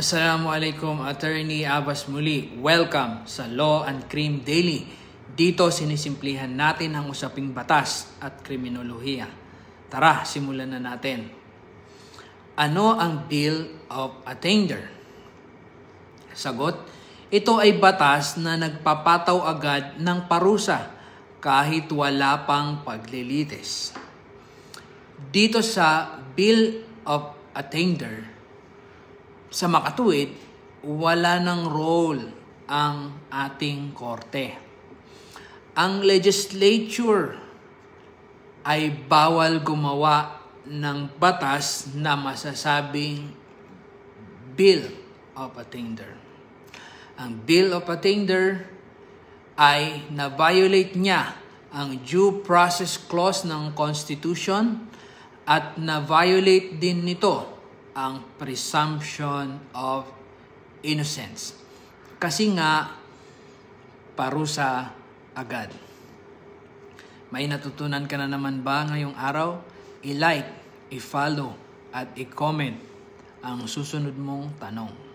Assalamualaikum, Attorney Abbas muli. Welcome sa Law and Crime Daily. Dito sinisimplihan natin ang usaping batas at kriminolohiya. Tara, simulan na natin. Ano ang Bill of Attainder? Sagot, ito ay batas na nagpapataw agad ng parusa kahit wala pang paglilitis. Dito sa Bill of Attainder, sa makatuwid, wala ng role ang ating korte. Ang legislature ay bawal gumawa ng batas na masasabing Bill of Attainder. Ang Bill of Attainder ay na-violate niya ang Due Process Clause ng Constitution at na-violate din nito ang presumption of innocence. Kasi nga, parusa agad. May natutunan ka na naman ba ngayong araw? I-like, i-follow, at i-comment ang susunod mong tanong.